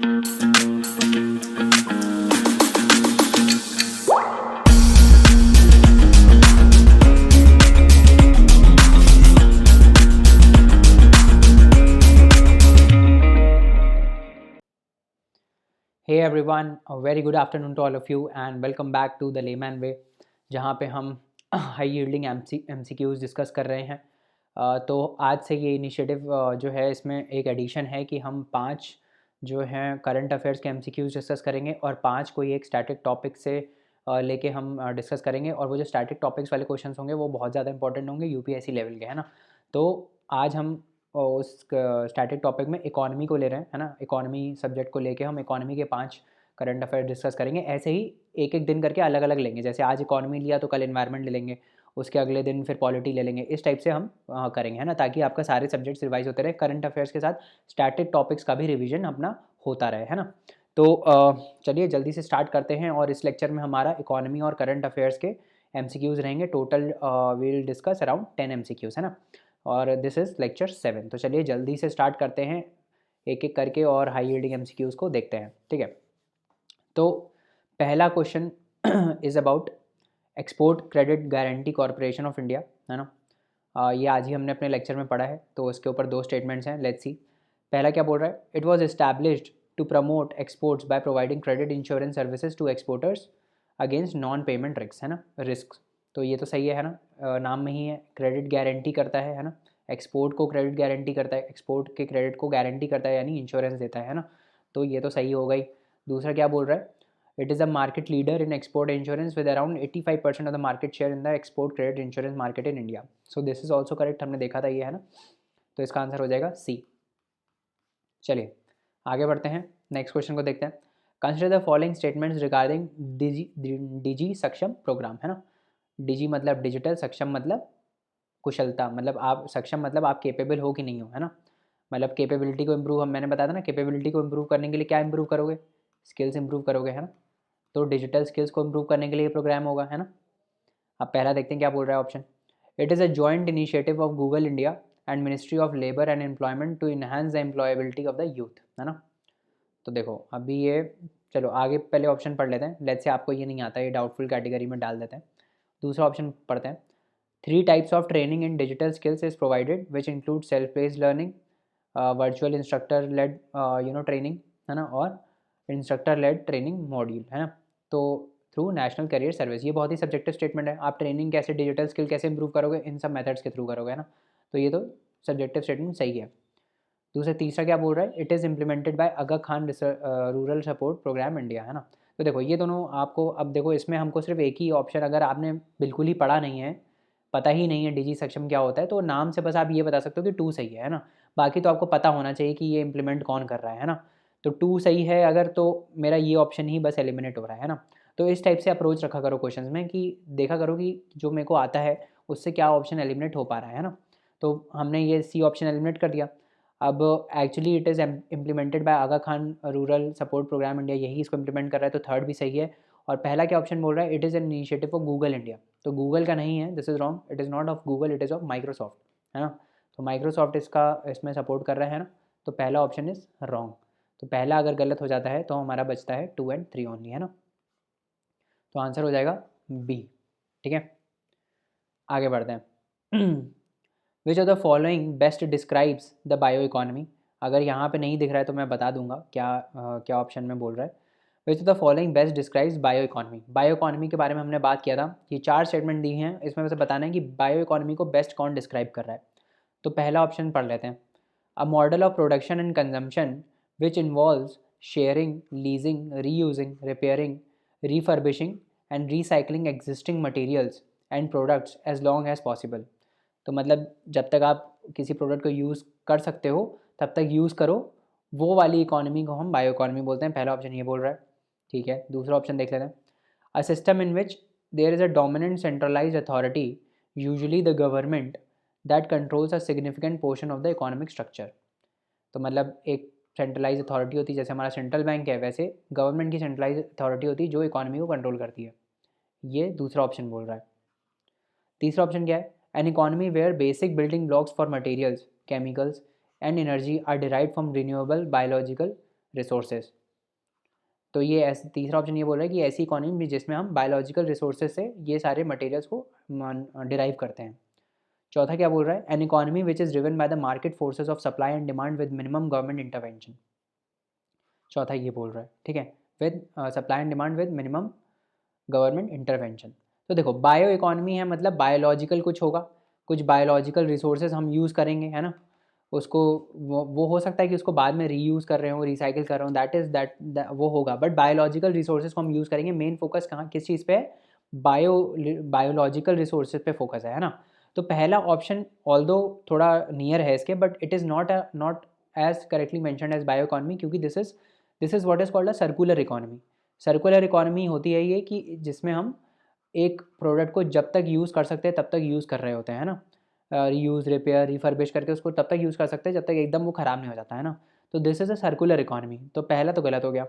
Hey everyone, a very good afternoon to all of you and welcome back to the Layman Way, जहाँ पे हम high yielding MCQs discuss कर रहे हैं। तो आज से ये इनिशिएटिव जो है इसमें एक एडिशन है कि हम 5 जो हैं करंट अफेयर्स के MCQs डिस्कस करेंगे और 5 कोई एक स्टैटिक टॉपिक से लेके हम डिस्कस करेंगे। और वो जो स्टैटिक टॉपिक्स वाले क्वेश्चंस होंगे वो बहुत ज़्यादा इंपॉर्टेंट होंगे, UPSC लेवल के, है ना। तो आज हम उस स्टैटिक टॉपिक में इकॉनमी को ले रहे हैं, है ना। इकॉनमी सब्जेक्ट को लेके हम इकॉनमी के 5 करंट अफेयर डिस्कस करेंगे। ऐसे ही एक एक दिन करके अलग अलग लेंगे, जैसे आज इकॉनमी लिया तो कल इन्वायरमेंट ले लेंगे, उसके अगले दिन फिर पॉलिटी ले लेंगे, इस टाइप से हम करेंगे, है ना, ताकि आपका सारे सब्जेक्ट्स रिवाइज होते रहे, करंट अफेयर्स के साथ स्टैटिक टॉपिक्स का भी रिविजन अपना होता रहे, है ना। तो चलिए जल्दी से स्टार्ट करते हैं। और इस लेक्चर में हमारा इकॉनमी और करंट अफेयर्स के MCQs रहेंगे। Total will discuss around 10 MCQs, है ना। और दिस इज़ लेक्चर 7। तो चलिए जल्दी से स्टार्ट करते हैं एक एक करके और हाई यील्डिंग MCQs को देखते हैं, ठीक है। तो पहला question is about export credit guarantee corporation of India, है ना। ये आज ही हमने अपने लेक्चर में पढ़ा है, तो उसके ऊपर 2 स्टेटमेंट्स हैं, लेट्स सी। पहला क्या बोल रहा है, it was established to promote exports by providing credit insurance services to exporters against non payment risk, है ना, रिस्क। तो ये तो सही है ना। नाम में ही है, क्रेडिट गारंटी करता है ना। एक्सपोर्ट को क्रेडिट गारंटी करता है, एक्सपोर्ट के क्रेडिट को गारंटी करता है, यानी इंश्योरेंस देता है ना। तो ये तो सही हो गई। दूसरा क्या बोल रहा है, it is a market leader in export insurance with around 85% of the market share in the export credit insurance market in India. So this is also correct, हमने देखा था ये, है ना। तो इसका आंसर हो जाएगा सी। चलिए आगे बढ़ते हैं, नेक्स्ट क्वेश्चन को देखते हैं। Consider the following statements regarding digi Saksham program, है ना। डिजी मतलब डिजिटल, सक्षम मतलब कुशलता, मतलब आप सक्षम मतलब आप केपेबल हो कि नहीं हो, है ना। मतलब कैपेबिलिटी को इम्प्रूव, मैंने बताया था ना, कैपेबिलिटी को इम्प्रूव करने के लिए क्या इम्प्रूव करोगे, स्किल्स इम्प्रूव करोगे, है ना। तो डिजिटल स्किल्स को इम्प्रूव करने के लिए प्रोग्राम होगा, है ना। अब पहला देखते हैं क्या बोल रहा है option. It is a joint initiative of Google India and ministry of labour and employment to enhance the employability of the youth, है ना। तो देखो अभी ये, चलो आगे पहले ऑप्शन पढ़ लेते हैं। लेट्स से आपको ये नहीं आता, ये डाउटफुल कैटेगरी में डाल देते हैं। दूसरा ऑप्शन पढ़ते हैं। 3 types of training in digital skills is provided which include self based learning, virtual instructor led training, है ना, और इंस्ट्रक्टर लेड ट्रेनिंग मॉड्यूल, है ना। तो थ्रू नेशनल करियर सर्विस, ये बहुत ही सब्जेक्टिव स्टेटमेंट है। आप ट्रेनिंग कैसे, डिजिटल स्किल कैसे इंप्रूव करोगे, इन सब मेथड्स के थ्रू करोगे, है ना। तो ये तो सब्जेक्टिव स्टेटमेंट सही है। दूसरा तीसरा क्या बोल रहा है, it is implemented by Aga Khan rural support programme India, है ना। तो देखो ये दोनों आपको, अब देखो इसमें हमको सिर्फ एक ही ऑप्शन, अगर आपने बिल्कुल ही पढ़ा नहीं है, पता ही नहीं है डिजी सक्षम क्या होता है, तो नाम से बस आप ये बता सकते हो कि 2 सही है ना। बाकी तो आपको पता होना चाहिए कि ये इम्प्लीमेंट कौन कर रहा है ना। तो 2 सही है अगर, तो मेरा ये ऑप्शन ही बस एलिमिनेट हो रहा है ना। तो इस टाइप से अप्रोच रखा करो क्वेश्चंस में, कि देखा करो कि जो मेरे को आता है उससे क्या ऑप्शन एलिमिनेट हो पा रहा है ना। तो हमने ये सी ऑप्शन एलिमिनेट कर दिया। अब actually it is implemented by Aga Khan rural support programme India, यही इसको इम्प्लीमेंट कर रहा है, तो थर्ड भी सही है। और पहला क्या ऑप्शन बोल रहा है, it is an initiative of Google India, तो गूगल का नहीं है, this is wrong, it is not of Google, it is of Microsoft, है ना। तो माइक्रोसॉफ्ट इसका इसमें सपोर्ट कर रहा है ना। तो पहला ऑप्शन इज़ रॉन्ग। तो पहला अगर गलत हो जाता है तो हमारा बचता है 2 and 3 ओनली, है ना। तो आंसर हो जाएगा बी, ठीक है। आगे बढ़ते हैं। Which of the following best describes the bio economy. अगर यहाँ पे नहीं दिख रहा है तो मैं बता दूंगा क्या क्या ऑप्शन में बोल रहा है। Which of the following best describes bio economy. Bio economy के बारे में हमने बात किया था, ये 4 स्टेटमेंट दी हैं, इसमें से बताना है कि बायो इकोनॉमी को बेस्ट कौन डिस्क्राइब कर रहा है। तो पहला ऑप्शन पढ़ लेते हैं। A model of production and consumption which involves sharing, leasing, reusing, repairing, refurbishing and recycling existing materials and products as long as possible. तो मतलब जब तक आप किसी प्रोडक्ट को यूज़ कर सकते हो तब तक यूज़ करो, वो वाली इकोनॉमी को हम बायो इकोनॉमी बोलते हैं। पहला ऑप्शन ये बोल रहा है, ठीक है। दूसरा ऑप्शन देख लेते हैं। A system in which there is a dominant centralised authority, usually the government, that controls a significant portion of the economic structure. तो मतलब एक सेंट्रलाइज अथॉरिटी होती है, जैसे हमारा सेंट्रल बैंक है, वैसे गवर्नमेंट की सेंट्रलाइज अथॉरिटी होती है जो इकोनॉमी को कंट्रोल करती है। ये दूसरा ऑप्शन बोल रहा है। तीसरा ऑप्शन क्या है, an economy where basic building blocks for materials, chemicals and energy are derive from renewable biological resources. तो ये ऐसे तीसरा ऑप्शन ये बोल रहा है कि ऐसी इकोनॉमी जिसमें हम बायोलॉजिकल रिसोर्सेज से ये सारे मटेरियल्स को डिराइव करते हैं। चौथा क्या बोल रहा है, an economy which is driven by the market forces of supply and demand with minimum government intervention. चौथा ये बोल रहा है, ठीक है, with supply and demand with minimum government intervention. तो देखो बायो इकोनॉमी है मतलब बायोलॉजिकल कुछ होगा, कुछ बायोलॉजिकल रिसोर्सेज हम यूज़ करेंगे, है ना, उसको वो हो सकता है कि उसको बाद में रीयूज़ कर रहे हो, रिसाइकिल कर रहे हो, दैट इज़ दैट वो होगा, बट बायोलॉजिकल रिसोर्सेज को हम यूज़ करेंगे। मेन फोकस कहाँ किस चीज़ पे है, बायोलॉजिकल रिसोर्सेज पे फोकस है ना। तो पहला ऑप्शन ऑल्दो थोड़ा नियर है इसके, but it is not as correctly mentioned as bio economy, क्योंकि this is what is called a circular economy. Circular economy होती है ये कि जिसमें हम एक प्रोडक्ट को जब तक यूज़ कर सकते हैं तब तक यूज़ कर रहे होते हैं ना, रीयूज़, रिपेयर, रिफर्बिश करके उसको तब तक यूज़ कर सकते हैं जब तक एकदम वो ख़राब नहीं हो जाता है ना। तो this is a circular economy. तो पहला तो गलत हो गया।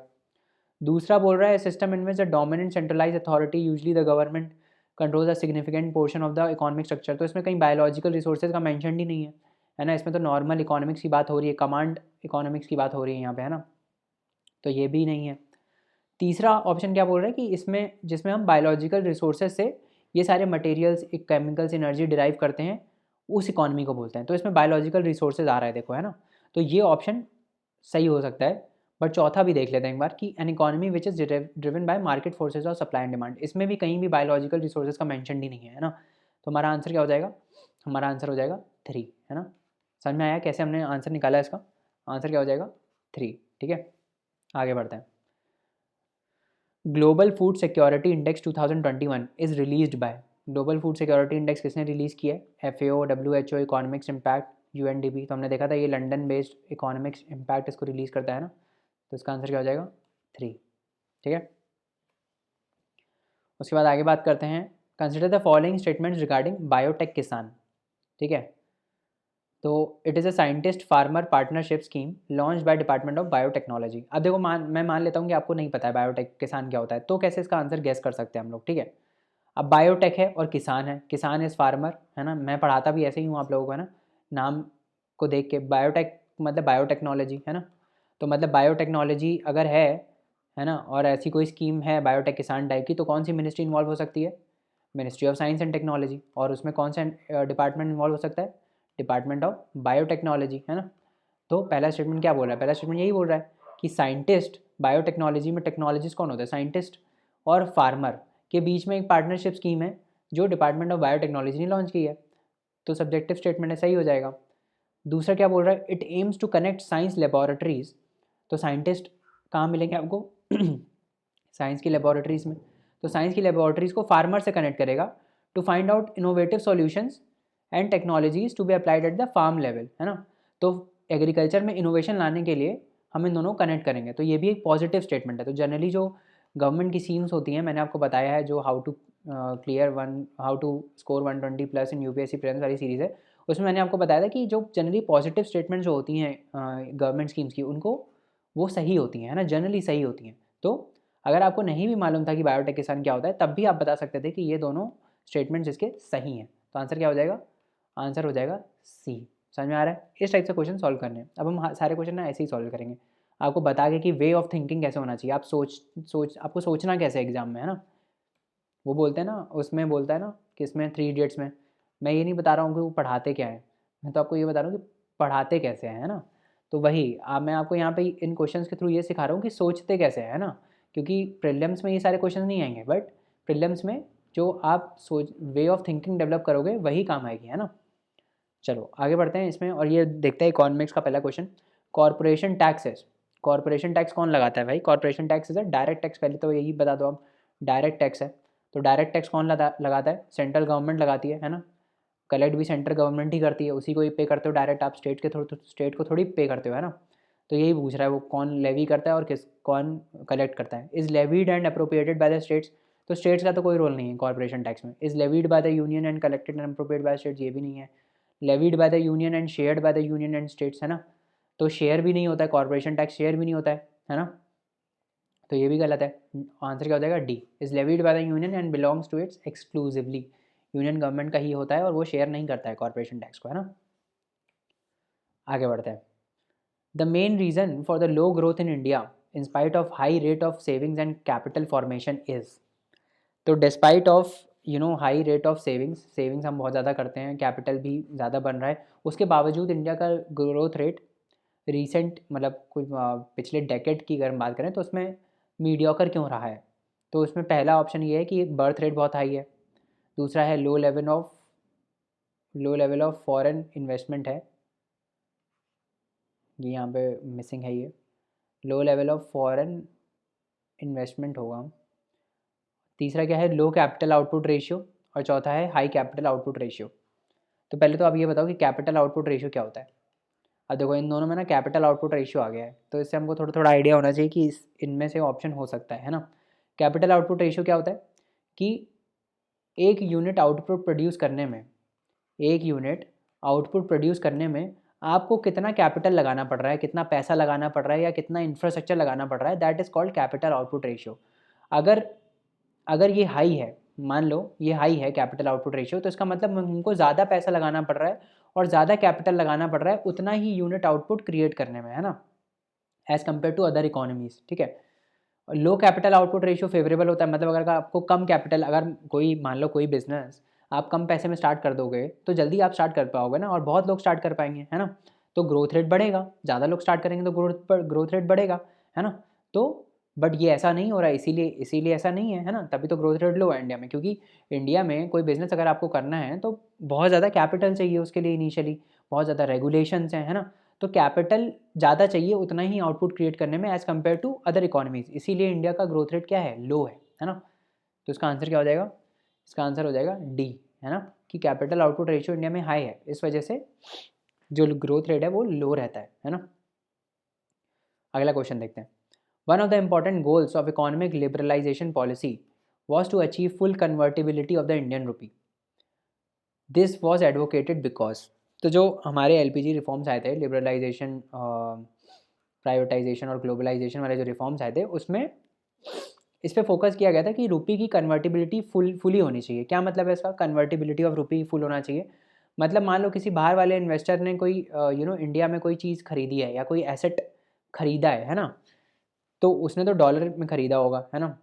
दूसरा बोल रहा है system in which the dominant centralise authority usually the government controls a significant portion of the economic structure. तो इसमें कहीं बायोलॉजिकल रिसोर्सेज का मेंशन ही नहीं है ना, इसमें तो नॉर्मल इकोनॉमिक्स की बात हो रही है, कमांड इकोनॉमिक्स की बात हो रही है यहाँ पे, है ना, तो ये भी नहीं है। तीसरा ऑप्शन क्या बोल रहा है कि इसमें जिसमें हम बायोलॉजिकल रिसोर्सेज से ये सारे मटेरियल्स, केमिकल्स, एनर्जी डिराइव करते हैं, उस इकॉनमी को बोलते हैं। तो इसमें बायोलॉजिकल रिसोर्सेज आ रहा है, देखो, है ना, तो ये ऑप्शन सही हो सकता है। बट चौथा भी देख लेते हैं एक बार कि N economy which is driven by market forces और सप्लाई एंड डिमांड, इसमें भी कहीं भी बायोलॉजिकल रिसोर्सेज का मेंशन ही नहीं है ना। तो हमारा आंसर क्या हो जाएगा, हमारा आंसर हो जाएगा 3, है ना। समझ में आया कैसे हमने आंसर निकाला इसका, आंसर क्या हो जाएगा 3, ठीक है। आगे बढ़ते हैं। Global food security index 2021 is released by, global food security index किसने रिलीज़ किया है, FAO, WHO, economics impact, UNDP। तो हमने देखा था ये लंदन बेस्ड इकोनॉमिक्स इम्पैक्ट इसको रिलीज़ करता है ना। तो इसका आंसर क्या हो जाएगा 3, ठीक है। उसके बाद आगे बात करते हैं, consider the following statements regarding biotech किसान, ठीक है। तो it is a scientist farmer partnership scheme launch by department of biotechnology. अब देखो मैं मान लेता हूँ कि आपको नहीं पता है बायोटेक किसान क्या होता है, तो कैसे इसका आंसर गेस कर सकते हैं हम लोग, ठीक है। अब बायोटेक है और किसान है, किसान इज़ फार्मर, है ना, मैं पढ़ाता भी ऐसे ही हूँ आप लोगों को, है ना, नाम को देख के। बायोटेक मतलब बायोटेक्नोलॉजी, है ना, तो मतलब बायोटेक्नोलॉजी अगर है ना, और ऐसी कोई स्कीम है बायोटेक किसान टाइप की, तो कौन सी मिनिस्ट्री इन्वॉल्व हो सकती है, ministry of science and technology. और उसमें कौन सा डिपार्टमेंट इन्वॉल्व हो सकता है, डिपार्टमेंट ऑफ बायोटेक्नोलॉजी, है ना। तो पहला स्टेटमेंट क्या बोल रहा है, पहला स्टेटमेंट यही बोल रहा है कि साइंटिस्ट, बायोटेक्नोलॉजी में टेक्नोलॉजिस्ट कौन होता है, साइंटिस्ट, और फार्मर के बीच में एक पार्टनरशिप स्कीम है जो डिपार्टमेंट ऑफ बायोटेक्नोलॉजी ने लॉन्च की है। तो सब्जेक्टिव स्टेटमेंट है, सही हो जाएगा। दूसरा क्या बोल रहा है, it aims to connect science laboratories. तो साइंटिस्ट कहाँ मिलेंगे आपको साइंस की लेबोरेटरीज में। तो साइंस की लेबोरेटरीज को फार्मर से कनेक्ट करेगा to find out innovative solutions and technologies to be applied at the farm level, है ना। तो एग्रीकल्चर में इनोवेशन लाने के लिए हम इन दोनों कनेक्ट करेंगे। तो ये भी एक पॉजिटिव स्टेटमेंट है। तो जनरली जो गवर्नमेंट की स्कीम्स होती हैं, मैंने आपको बताया है, जो how to score 120+ in UPSC prelims वाली सीरीज़ है, उसमें मैंने आपको बताया था कि जो जनरली पॉजिटिव स्टेटमेंट जो होती हैं गवर्नमेंट स्कीम्स की, उनको वो सही होती हैं, है ना, जनरली सही होती हैं। तो अगर आपको नहीं भी मालूम था कि बायोटेक किसान क्या होता है, तब भी आप बता सकते थे कि ये दोनों स्टेटमेंट्स इसके सही हैं। तो आंसर क्या हो जाएगा, आंसर हो जाएगा C। समझ में आ रहा है, इस टाइप से क्वेश्चन सॉल्व करने हैं। अब हम सारे क्वेश्चन ना ऐसे ही सॉल्व करेंगे, आपको बता के कि वे ऑफ थिंकिंग कैसे होना चाहिए, आप आपको सोचना कैसे एग्जाम में, है ना। वो बोलते हैं ना, उसमें बोलता है ना कि इसमें 3 इडियट्स में, मैं ये नहीं बता रहा हूँ कि वो पढ़ाते क्या है, मैं तो आपको ये बता रहा हूँ कि पढ़ाते कैसे हैं, है ना। तो वही मैं आपको यहाँ पे इन क्वेश्चंस के थ्रू ये सिखा रहा हूँ कि सोचते कैसे हैं, है ना, क्योंकि प्रीलिम्स में ये सारे क्वेश्चन नहीं आएंगे, बट प्रीलिम्स में जो आप वे ऑफ थिंकिंग डेवलप करोगे वही काम आएगी, है ना। चलो आगे बढ़ते हैं इसमें, और ये देखते हैं इकोनॉमिक्स का पहला question, corporation taxes. Corporation tax कौन लगाता है भाई, corporation tax is a direct tax, पहले तो यही बता दो आप, डायरेक्ट टैक्स है। तो डायरेक्ट टैक्स कौन लगाता है, सेंट्रल गवर्नमेंट लगाती है ना, कलेक्ट भी सेंट्रल गवर्नमेंट ही करती है, उसी को ही पे करते हो डायरेक्ट, आप स्टेट के थ्रू स्टेट को थोड़ी पे करते हो, है ना। तो यही पूछ रहा है वो कौन लेवी करता है और कौन कलेक्ट करता है। Is levied and appropriated by the states. तो स्टेट्स का तो कोई रोल नहीं है कॉर्पोरेशन टैक्स में। Is levied by the union and collected and appropriated by states, ये भी नहीं है। Levied by the union and shared by the union and states, है ना, तो शेयर भी नहीं होता है, कॉर्पोरेशन टैक्स शेयर भी नहीं होता है ना, तो ये भी गलत है। आंसर क्या हो जाएगा D। Is levied by the union and belongs to its exclusively, union government का ही होता है और वो शेयर नहीं करता है कॉर्पोरेशन टैक्स को, है ना। आगे बढ़ते हैं। The main reason for the low growth in India in spite of high rate of savings and capital formation is, तो despite of high rate of savings हम बहुत ज़्यादा करते हैं, कैपिटल भी ज़्यादा बन रहा है, उसके बावजूद इंडिया का ग्रोथ रेट रीसेंट मतलब कुछ पिछले डेकेड की अगर हम बात करें तो उसमें मीडियोकर क्यों रहा है? तो उसमें पहला ऑप्शन ये है कि बर्थ रेट बहुत हाई है, दूसरा है low level of foreign investment है, ये यहाँ पे मिसिंग है, ये low level of foreign investment होगा। तीसरा क्या है, लो कैपिटल आउटपुट रेशियो, और चौथा है हाई कैपिटल आउटपुट रेशियो। तो पहले तो आप ये बताओ कि कैपिटल आउटपुट रेशियो क्या होता है। अब देखो इन दोनों में ना कैपिटल आउटपुट रेशियो आ गया है, तो इससे हमको थोड़ा थोड़ा आइडिया होना चाहिए कि इनमें से ऑप्शन हो सकता है ना। कैपिटल आउटपुट रेशियो क्या होता है कि एक यूनिट आउटपुट प्रोड्यूस करने में आपको कितना कैपिटल लगाना पड़ रहा है, कितना पैसा लगाना पड़ रहा है या कितना इंफ्रास्ट्रक्चर लगाना पड़ रहा है, that is called capital output ratio. अगर अगर ये हाई है, मान लो ये हाई है कैपिटल आउटपुट रेशियो, तो इसका मतलब हमको ज़्यादा पैसा लगाना पड़ रहा है और ज़्यादा कैपिटल लगाना पड़ रहा है उतना ही यूनिट आउटपुट क्रिएट करने में, है ना, as compare to other economies, ठीक है। Low capital output ratio favourable होता है, मतलब अगर आपको कम कैपिटल, अगर कोई मान लो कोई बिजनेस आप कम पैसे में स्टार्ट कर दोगे तो जल्दी आप स्टार्ट कर पाओगे ना, और बहुत लोग स्टार्ट कर पाएंगे, है ना, तो ग्रोथ रेट बढ़ेगा, ज़्यादा लोग स्टार्ट करेंगे तो ग्रोथ रेट बढ़ेगा, है ना। तो बट ये ऐसा नहीं हो रहा है, इसीलिए ऐसा नहीं है ना, तभी तो ग्रोथ रेट लो है इंडिया में, क्योंकि इंडिया में कोई बिज़नेस अगर आपको करना है तो बहुत ज़्यादा कैपिटल चाहिए उसके लिए इनिशियली, बहुत ज़्यादा रेगुलेशंस हैं, है ना, तो कैपिटल ज़्यादा चाहिए उतना ही आउटपुट क्रिएट करने में as compare to other economies, इसीलिए इंडिया का ग्रोथ रेट क्या है, लो है ना। तो इसका आंसर क्या हो जाएगा, इसका आंसर हो जाएगा डी, है ना, कि कैपिटल आउटपुट रेशियो इंडिया में हाई है, इस वजह से जो ग्रोथ रेट है वो लो रहता है ना। अगला क्वेश्चन देखते हैं। One of the important goals of economic liberalisation policy was to achieve full convertibility of the Indian rupee, this was advocated because, तो जो हमारे एलपीजी रिफॉर्म्स आए थे, लिबरलाइजेशन, प्राइवेटाइजेशन और ग्लोबलाइजेशन वाले जो रिफॉर्म्स आए थे, उसमें इस पर फोकस किया गया था कि रुपी की कन्वर्टिबिलिटी फुली होनी चाहिए। क्या मतलब है इसका, कन्वर्टिबिलिटी ऑफ रुपी फुल होना चाहिए, मतलब मान लो किसी बाहर वाले इन्वेस्टर ने कोई इंडिया में कोई चीज़ खरीदी है या कोई एसेट खरीदा है ना, तो उसने तो डॉलर में ख़रीदा होगा, है ना,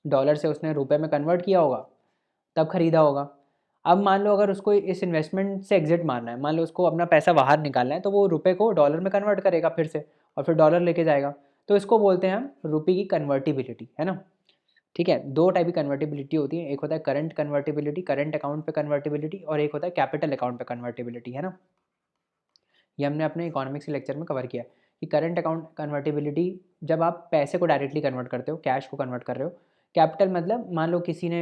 डॉलर से उसने रुपए में कन्वर्ट किया होगा तब ख़रीदा होगा। अब मान लो अगर उसको इस इन्वेस्टमेंट से एग्जिट मारना है, मान लो उसको अपना पैसा बाहर निकालना है, तो वो रुपए को डॉलर में कन्वर्ट करेगा फिर से, और फिर डॉलर लेके जाएगा, तो इसको बोलते हैं हम रुपये की कन्वर्टिबिलिटी, है ना। ठीक है, दो टाइप की कन्वर्टिबिलिटी होती है, एक होता है करंट कन्वर्टिबिलिटी, करंट अकाउंट पे कन्वर्टिबिलिटी, और एक होता है कैपिटल अकाउंट पे कन्वर्टिबिलिटी, है ना। ये हमने अपने इकोनॉमिक्स के लेक्चर में कवर किया कि करंट अकाउंट कन्वर्टिबिलिटी जब आप पैसे को डायरेक्टली कन्वर्ट करते हो, कैश को कन्वर्ट कर रहे हो। कैपिटल मतलब मान लो किसी ने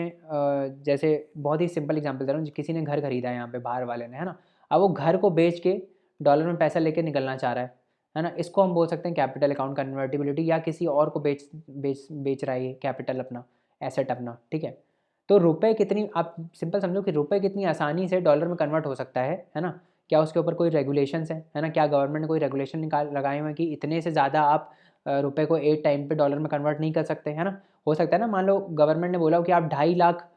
जैसे बहुत ही सिंपल एग्जांपल दे रहा हूँ, किसी ने घर खरीदा है यहाँ पे बाहर वाले ने, है ना, अब वो घर को बेच के डॉलर में पैसा लेके निकलना चाह रहा है ना, इसको हम बोल सकते हैं कैपिटल अकाउंट कन्वर्टिबिलिटी, या किसी और को बेच बेच बेच रहा है कैपिटल अपना, एसेट अपना, ठीक है। तो रुपए कितनी, आप सिंपल समझो कि रुपए कितनी आसानी से डॉलर में कन्वर्ट हो सकता है ना, क्या उसके ऊपर कोई रेगुलेशंस है ना, क्या गवर्नमेंट ने कोई रेगुलेशन लगाए हुए हैं कि इतने से ज़्यादा आप रुपए को एक टाइम पे डॉलर में कन्वर्ट नहीं कर सकते, है ना। हो सकता है ना, मान लो गवर्नमेंट ने बोला हो कि आप 2.5 लाख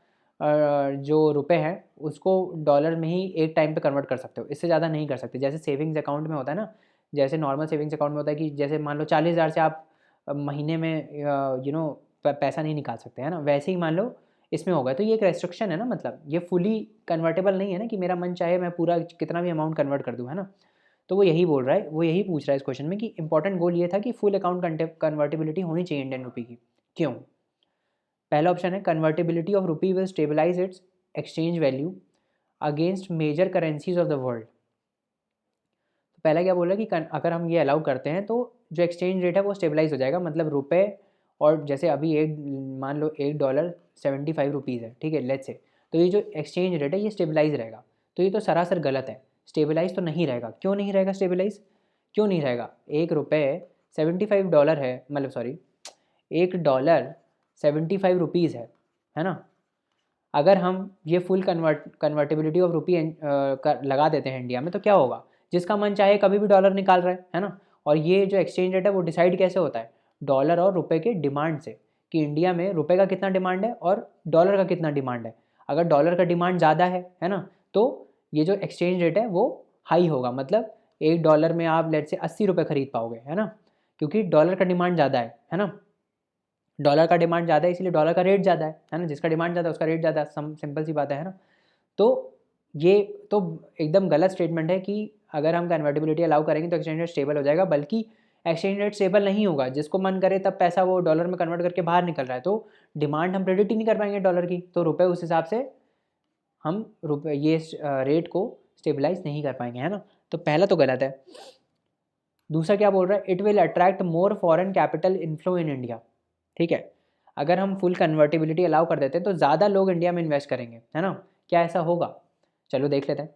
जो रुपए हैं उसको डॉलर में ही एक टाइम पे कन्वर्ट कर सकते हो, इससे ज़्यादा नहीं कर सकते। जैसे सेविंग्स अकाउंट में होता है ना, जैसे नॉर्मल सेविंग्स अकाउंट में होता है कि जैसे मान लो 40,000 से आप महीने में पैसा नहीं निकाल सकते, है ना, वैसे ही मान लो इसमें होगा, तो ये एक रेस्ट्रिक्शन है ना, मतलब ये फुली कन्वर्टेबल नहीं है ना कि मेरा मन चाहे मैं पूरा कितना भी अमाउंट कन्वर्ट कर दूँ, है ना। तो वो यही बोल रहा है, वो यही पूछ रहा है इस क्वेश्चन में कि इंपॉर्टेंट गोल ये था कि फुल अकाउंट कन्वर्टिबिलिटी होनी चाहिए इंडियन रुपी की। क्यों? पहला ऑप्शन है convertibility of rupee will stabilise its exchange value against major currencies of the world. तो पहला क्या बोल रहा है कि अगर हम ये अलाउ करते हैं तो जो एक्सचेंज रेट है वो स्टेबलाइज हो जाएगा, मतलब रुपए, और जैसे अभी एक, मान लो $1 ₹75 है, ठीक है, लेट्स से, तो ये जो एक्सचेंज रेट है ये स्टेबलाइज रहेगा। तो ये तो सरासर गलत है, स्टेबलाइज तो नहीं रहेगा। क्यों नहीं रहेगा स्टेबलाइज, क्यों नहीं रहेगा? $75 है, मतलब सॉरी, $1 ₹75 है ना। अगर हम ये फुल कन्वर्टिबिलिटी ऑफ रुपी लगा देते हैं इंडिया में, तो क्या होगा, जिसका मन चाहे कभी भी डॉलर निकाल रहा है ना। और ये जो एक्सचेंज रेट है वो डिसाइड कैसे होता है, डॉलर और रुपए के डिमांड से, कि इंडिया में रुपए का कितना डिमांड है और डॉलर का कितना डिमांड है। अगर डॉलर का डिमांड ज़्यादा है ना, तो ये जो एक्सचेंज रेट है वो हाई होगा, मतलब $1 में आप लेट से 80 रुपये खरीद पाओगे, है ना, क्योंकि डॉलर का डिमांड ज़्यादा है ना, डॉलर का डिमांड ज़्यादा है, इसलिए डॉलर का रेट ज़्यादा है ना, जिसका डिमांड ज़्यादा है उसका रेट ज़्यादा है, सिंपल सी बात है ना। तो ये तो एकदम गलत स्टेटमेंट है कि अगर हम कन्वर्टिबिलिटी अलाउ करेंगे तो एक्सचेंज रेट स्टेबल हो जाएगा, बल्कि एक्सचेंज रेट स्टेबल नहीं होगा, जिसको मन करे तब पैसा वो डॉलर में कन्वर्ट करके बाहर निकल रहा है, तो डिमांड हम प्रेडिक्ट ही नहीं कर पाएंगे डॉलर की, तो रुपये उस हिसाब से हम रुपये ये रेट को स्टेबलाइज नहीं कर पाएंगे, है ना। तो पहला तो गलत है। दूसरा क्या बोल रहा है, it will attract more foreign capital inflow in India, ठीक है। अगर हम फुल कन्वर्टिबिलिटी अलाउ कर देते हैं तो ज़्यादा लोग इंडिया में इन्वेस्ट करेंगे, है ना। क्या ऐसा होगा, चलो देख लेते हैं।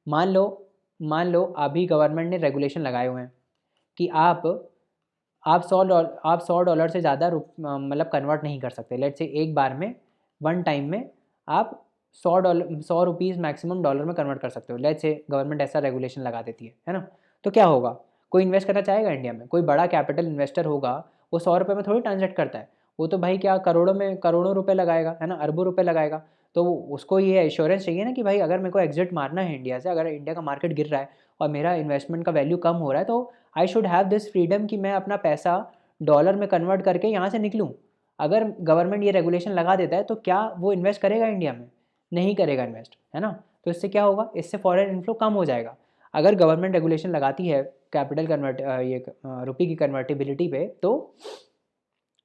मान लो अभी गवर्नमेंट ने रेगुलेशन लगाए हुए हैं कि आप $100 से ज़्यादा मतलब कन्वर्ट नहीं कर सकते। लेट्स से एक बार में वन टाइम में आप $100 मैक्सिमम डॉलर में कन्वर्ट कर सकते हो। लेट्स से गवर्नमेंट ऐसा रेगुलेशन लगा देती है ना। तो क्या होगा, कोई इन्वेस्ट करना चाहेगा इंडिया में, कोई बड़ा कैपिटल इन्वेस्टर होगा, वो $100 में थोड़ी ट्रांजेक्ट करता है, वो तो भाई क्या करोड़ों रुपए लगाएगा, है ना, अरबों रुपए लगाएगा। तो उसको ये एश्योरेंस चाहिए ना कि भाई अगर मेरे को एग्जिट मारना है इंडिया से, अगर इंडिया का मार्केट गिर रहा है और मेरा इन्वेस्टमेंट का वैल्यू कम हो रहा है, तो I should have this freedom कि मैं अपना पैसा डॉलर में कन्वर्ट करके यहाँ से निकलूँ। अगर गवर्नमेंट ये रेगुलेशन लगा देता है तो क्या वो इन्वेस्ट करेगा इंडिया में, नहीं करेगा इन्वेस्ट, है ना। तो इससे क्या होगा, इससे फॉरेन इनफ्लो कम हो जाएगा। अगर गवर्नमेंट रेगुलेशन लगाती है कैपिटल रुपये की कन्वर्टिबिलिटी पे, तो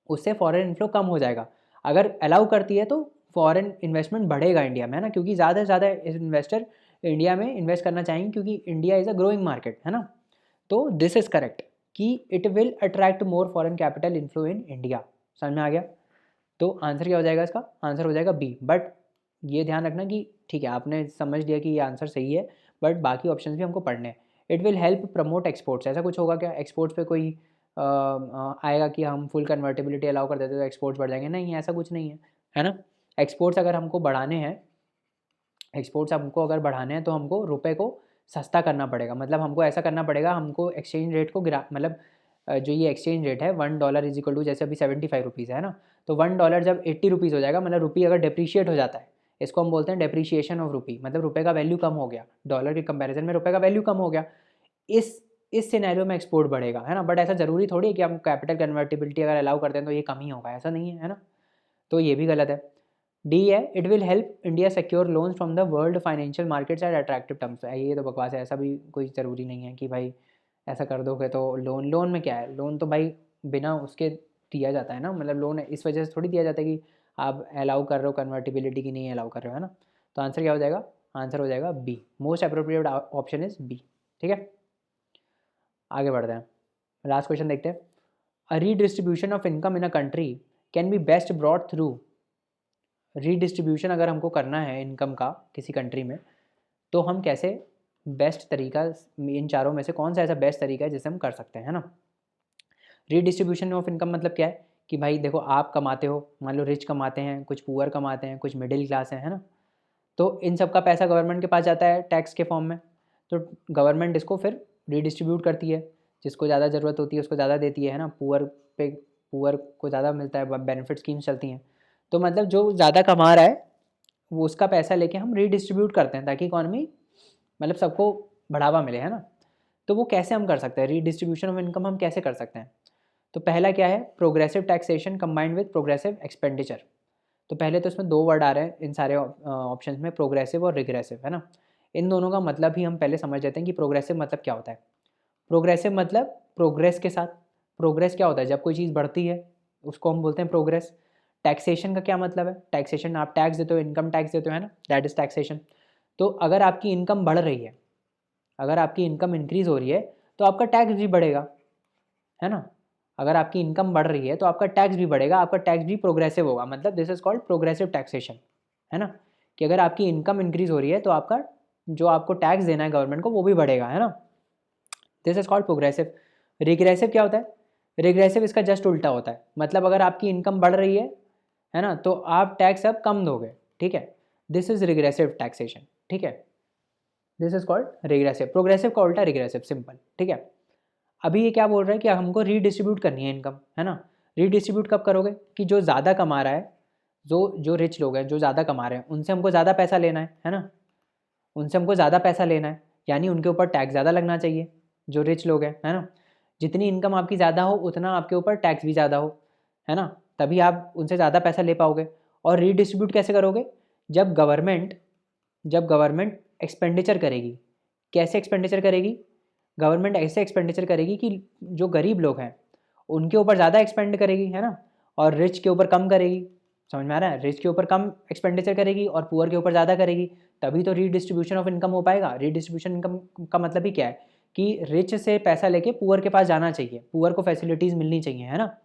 उससे फॉरेन इनफ्लो कम हो जाएगा। अगर अलाउ करती है तो फॉरेन इन्वेस्टमेंट बढ़ेगा इंडिया में, है ना, क्योंकि ज़्यादा से ज़्यादा इन्वेस्टर इंडिया में इन्वेस्ट करना चाहेंगे, क्योंकि India is a growing market, है ना। तो दिस इज़ करेक्ट कि it will attract more foreign capital inflow in India. समझ में आ गया। तो आंसर क्या हो जाएगा इसका, आंसर हो जाएगा बी। बट ये ध्यान रखना कि ठीक है आपने समझ लिया कि ये आंसर सही है, बट बाकी ऑप्शन भी हमको पढ़ने हैं। It will help promote exports, ऐसा कुछ होगा क्या, एक्सपोर्ट्स पे कोई आएगा कि हम फुल कन्वर्टिबिलिटी अलाउ कर देते तो एक्सपोर्ट्स बढ़ जाएंगे, नहीं ऐसा कुछ नहीं है ना। एक्सपोर्ट्स अगर हमको बढ़ाने हैं, एक्सपोर्ट्स हमको अगर बढ़ाने हैं तो हमको रुपए को सस्ता करना पड़ेगा, मतलब हमको ऐसा करना पड़ेगा, हमको एक्सचेंज रेट को मतलब जो ये एक्सचेंज रेट है $1 इज इक्वल टू जैसे अभी 75 रुपीज़ है ना, तो $1 जब 80 रुपीज़ हो जाएगा, मतलब रुपये अगर डिप्रिशिएट हो जाता है, इसको हम बोलते हैं डेप्रिशिएशन ऑफ रुपी, मतलब रुपये का वैल्यू कम हो गया, डॉलर के कंपैरिजन में रुपये का वैल्यू कम हो गया। इस सिनेरियो में एक्सपोर्ट बढ़ेगा, है ना। बट ऐसा ज़रूरी थोड़ी है कि हम कैपिटल कन्वर्टिबिलिटी अगर अलाउ करते हैं तो ये कम ही होगा, ऐसा नहीं है ना। तो ये भी गलत है। डी है, it will help India secure loans from the world financial markets at attractive terms. ये तो बकवास है, ऐसा भी कोई ज़रूरी नहीं है कि भाई ऐसा कर दोगे तो लोन में क्या है, लोन तो भाई बिना उसके दिया जाता है ना, मतलब लोन इस वजह से थोड़ी दिया जाता है कि आप अलाउ कर रहे हो कन्वर्टिबिलिटी की नहीं अलाउ कर रहे हो, है ना। तो आंसर क्या हो जाएगा, आंसर हो जाएगा B, most appropriate option is B. ठीक है, आगे बढ़ते हैं, लास्ट क्वेश्चन देखते हैं। A redistribution of income in a country can be best brought through, redistribution अगर हमको करना है इनकम का किसी कंट्री में, तो हम कैसे बेस्ट तरीका, इन चारों में से कौन सा ऐसा बेस्ट तरीका है जिसे हम कर सकते हैं, है ना। रीडिस्ट्रीब्यूशन ऑफ इनकम मतलब क्या है कि भाई देखो आप कमाते हो, मान लो रिच कमाते हैं, कुछ पुअर कमाते हैं, कुछ मिडिल क्लास है ना। तो इन सब का पैसा गवर्नमेंट के पास जाता है टैक्स के फॉर्म में, तो गवर्नमेंट इसको फिर रीडिस्ट्रीब्यूट करती है, जिसको ज़्यादा ज़रूरत होती है उसको ज़्यादा देती है ना, पुअर को ज़्यादा मिलता है, बेनिफिट स्कीम्स चलती हैं। तो मतलब जो ज़्यादा कमा रहा है वो उसका पैसा लेके हम रीडिस्ट्रीब्यूट करते हैं ताकि इकॉनमी मतलब सबको बढ़ावा मिले, है ना। तो वो कैसे हम कर सकते हैं, रीडिस्ट्रीब्यूशन ऑफ इनकम हम कैसे कर सकते हैं। तो पहला क्या है, progressive taxation combined with progressive expenditure. तो पहले तो इसमें दो वर्ड आ रहे हैं इन सारे ऑप्शंस में, प्रोग्रेसिव और रिग्रेसिव, है ना। इन दोनों का मतलब ही हम पहले समझ लेते हैं कि प्रोग्रेसिव मतलब क्या होता है। प्रोग्रेसिव मतलब प्रोग्रेस के साथ, प्रोग्रेस क्या होता है, जब कोई चीज़ बढ़ती है उसको हम बोलते हैं प्रोग्रेस। टैक्सेशन का क्या मतलब है, टैक्सेशन आप टैक्स देते हो, इनकम टैक्स देते हो, है ना, दैट इज टैक्सेशन। तो अगर आपकी इनकम बढ़ रही है, अगर आपकी इनकम इंक्रीज हो रही है तो आपका टैक्स भी बढ़ेगा, है ना। अगर आपकी इनकम बढ़ रही है तो आपका टैक्स भी बढ़ेगा, आपका टैक्स भी प्रोग्रेसिव होगा, मतलब this is called progressive taxation, है ना। कि अगर आपकी इनकम इंक्रीज हो रही है तो आपका जो आपको टैक्स देना है गवर्नमेंट को वो भी बढ़ेगा, है ना। This is called progressive. Regressive क्या होता है, रिग्रेसिव इसका जस्ट उल्टा होता है, मतलब अगर आपकी इनकम बढ़ रही है ना, तो आप टैक्स अब कम दोगे, ठीक है। दिस इज रिग्रेसिव टैक्सेशन, ठीक है, this is called regressive. Progressive का उल्टा रिग्रेसिव, सिंपल, ठीक है। अभी ये क्या बोल रहा है कि हमको रीडिस्ट्रीब्यूट करनी है इनकम, है ना। रीडिस्ट्रीब्यूट कब करोगे कि जो ज़्यादा कमा रहा है, जो रिच लोग हैं जो ज़्यादा कमा रहे हैं उनसे हमको ज़्यादा पैसा लेना है ना, उनसे हमको ज़्यादा पैसा लेना है, यानी उनके ऊपर टैक्स ज़्यादा लगना चाहिए, जो रिच लोग हैं, है ना। जितनी इनकम आपकी ज़्यादा हो उतना आपके ऊपर टैक्स भी ज़्यादा हो, है ना, तभी आप उनसे ज़्यादा पैसा ले पाओगे। और रीडिस्ट्रीब्यूट कैसे करोगे? जब गवर्नमेंट एक्सपेंडिचर करेगी। कैसे एक्सपेंडिचर करेगी? गवर्नमेंट ऐसे एक्सपेंडिचर करेगी कि जो गरीब लोग हैं उनके ऊपर ज़्यादा एक्सपेंड करेगी, है ना, और रिच के ऊपर कम करेगी। समझ में आ रहा है? रिच के ऊपर कम एक्सपेंडिचर करेगी और पुअर के ऊपर ज़्यादा करेगी, तभी तो रीडिस्ट्रीब्यूशन ऑफ इनकम हो पाएगा। रीडिस्ट्रीब्यूशन इनकम का मतलब ही क्या है कि रिच से पैसा लेके पुअर के पास जाना चाहिए, पुअर को फैसिलिटीज़ मिलनी चाहिए, है ना,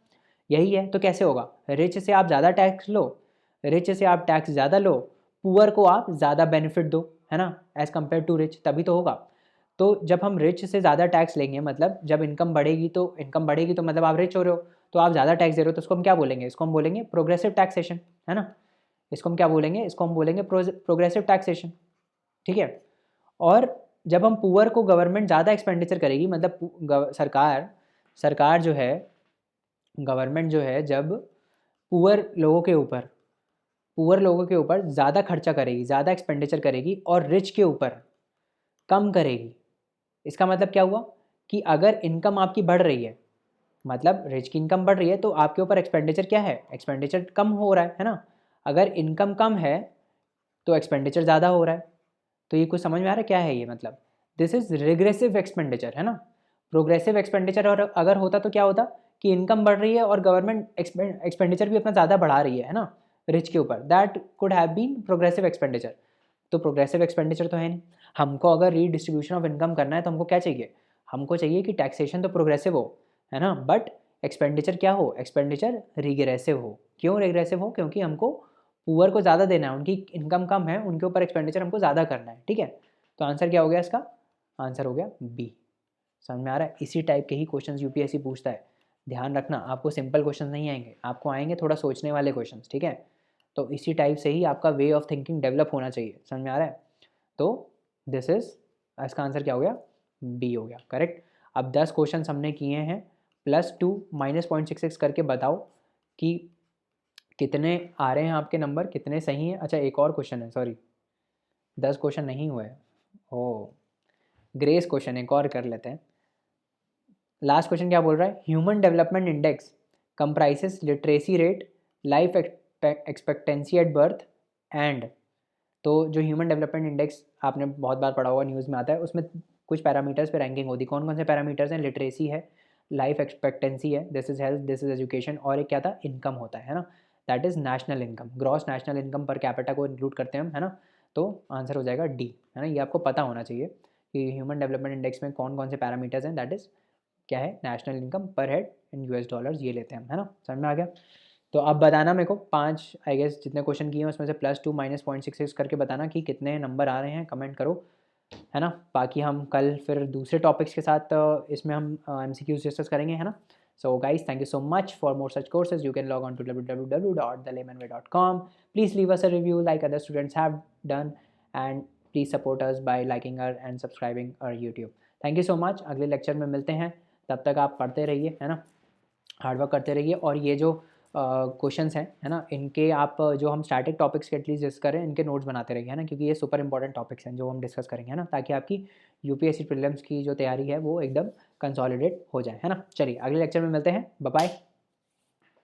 यही है। तो कैसे होगा? रिच से आप ज़्यादा टैक्स लो, रिच से आप टैक्स ज़्यादा लो, पुअर को आप ज़्यादा बेनिफिट दो, है ना, एज़ कम्पेयर टू रिच, तभी तो होगा। तो जब हम रिच से ज़्यादा टैक्स लेंगे, मतलब जब इनकम बढ़ेगी तो मतलब आप रिच हो रहे हो, तो आप ज़्यादा टैक्स दे रहे हो, तो इसको हम क्या बोलेंगे? इसको हम बोलेंगे प्रोग्रेसिव टैक्सेशन, है ना। इसको हम क्या बोलेंगे? इसको हम बोलेंगे प्रोग्रेसिव टैक्सेशन, ठीक है। और जब हम पुअर को गवर्नमेंट ज़्यादा एक्सपेंडिचर करेगी, मतलब सरकार जो है, गवर्नमेंट जो है, जब पुअर लोगों के ऊपर ज़्यादा खर्चा करेगी, ज़्यादा एक्सपेंडिचर करेगी और रिच के ऊपर कम करेगी, इसका मतलब क्या हुआ कि अगर इनकम आपकी बढ़ रही है, मतलब रिच की इनकम बढ़ रही है, तो आपके ऊपर एक्सपेंडिचर क्या है? एक्सपेंडिचर कम हो रहा है ना। अगर इनकम कम है तो एक्सपेंडिचर ज़्यादा हो रहा है। तो ये कुछ समझ में आ रहा है क्या है ये? मतलब दिस इज रिग्रेसिव एक्सपेंडिचर, है ना। प्रोग्रेसिव एक्सपेंडिचर और अगर होता तो क्या होता कि इनकम बढ़ रही है और गवर्नमेंट एक्सपेंडिचर भी अपना ज़्यादा बढ़ा रही है ना, रिच के ऊपर, that could have been progressive expenditure. तो प्रोग्रेसिव एक्सपेंडिचर तो है नहीं। हमको अगर रीडिस्ट्रीब्यूशन ऑफ इनकम करना है तो हमको क्या चाहिए? हमको चाहिए कि टैक्सेशन तो प्रोग्रेसिव हो, है ना, बट एक्सपेंडिचर क्या हो? एक्सपेंडिचर रिग्रेसिव हो। क्यों रिग्रेसिव हो? क्योंकि हमको पुअर को ज़्यादा देना है, उनकी इनकम कम है, उनके ऊपर एक्सपेंडिचर हमको ज़्यादा करना है, ठीक है। तो आंसर क्या हो गया इसका? आंसर हो गया बी। समझ में आ रहा है? इसी टाइप के ही क्वेश्चंस यूपीएससी पूछता है। ध्यान रखना, आपको सिंपल क्वेश्चन नहीं आएंगे, आपको आएंगे थोड़ा सोचने वाले क्वेश्चन, ठीक है। तो इसी टाइप से ही आपका वे ऑफ थिंकिंग डेवलप होना चाहिए। समझ में आ रहा है? तो दिस इज, इसका आंसर क्या हो गया? बी हो गया, करेक्ट। अब 10 क्वेश्चन हमने किए हैं, +2 -0.66 करके बताओ कि कितने आ रहे हैं आपके नंबर, कितने सही हैं। अच्छा, एक और क्वेश्चन है, सॉरी 10 क्वेश्चन नहीं हुए। ओ, ग्रेस क्वेश्चन एक और कर लेते हैं। लास्ट क्वेश्चन क्या बोल रहा है? Human development index comprises literacy rate, life expectancy at birth and. तो जो ह्यूमन डेवलपमेंट इंडेक्स आपने बहुत बार पढ़ा होगा, न्यूज़ में आता है, उसमें कुछ पैरामीटर्स पे रैंकिंग होती है। कौन कौन से पैरामीटर्स हैं? लिटरेसी है, लाइफ एक्सपेक्टेंसी है, this is health, this is education, और एक क्या था? इनकम होता है ना, that is national income, gross national income per capita को इंक्लूड करते हैं हम, है ना। तो आंसर हो जाएगा डी, है ना। ये आपको पता होना चाहिए कि ह्यूमन डेवलपमेंट इंडेक्स में कौन कौन से पैरामीटर्स हैं, दैट इज क्या है? नेशनल इनकम पर हेड इन यूएस डॉलर्स, ये लेते हैं हम, है ना। समझ में आ गया? तो अब बताना मेरे को 5 आई गेस जितने क्वेश्चन किए हैं उसमें से +2 -0.66 करके बताना कि कितने नंबर आ रहे हैं, कमेंट करो, है ना। बाकी हम कल फिर दूसरे टॉपिक्स के साथ इसमें हम MCQs डिस्कस करेंगे, है ना। So guys, thank you so much for more such courses. You can log on to www.thelaymanway.com. Please leave us a review like other students have done, and please support us by liking our and subscribing our YouTube. Thank you so much. अगले lecture में मिलते हैं, तब तक आप पढ़ते रहिए, है ना, हार्डवर्क करते रहिए। और ये जो क्वेश्चंस हैं, है ना, इनके आप जो हम स्टैटिक टॉपिक्स के एटलीस्ट डिस्कस करें, इनके नोट्स बनाते रहिए, है ना, क्योंकि ये सुपर इंपॉर्टेंट टॉपिक्स हैं जो हम डिस्कस करेंगे, है ना, ताकि आपकी यूपीएससी प्रीलिम्स की जो तैयारी है वो एकदम कंसोलिडेट हो जाए, है ना। चलिए अगले लेक्चर में मिलते हैं, बाय बाय।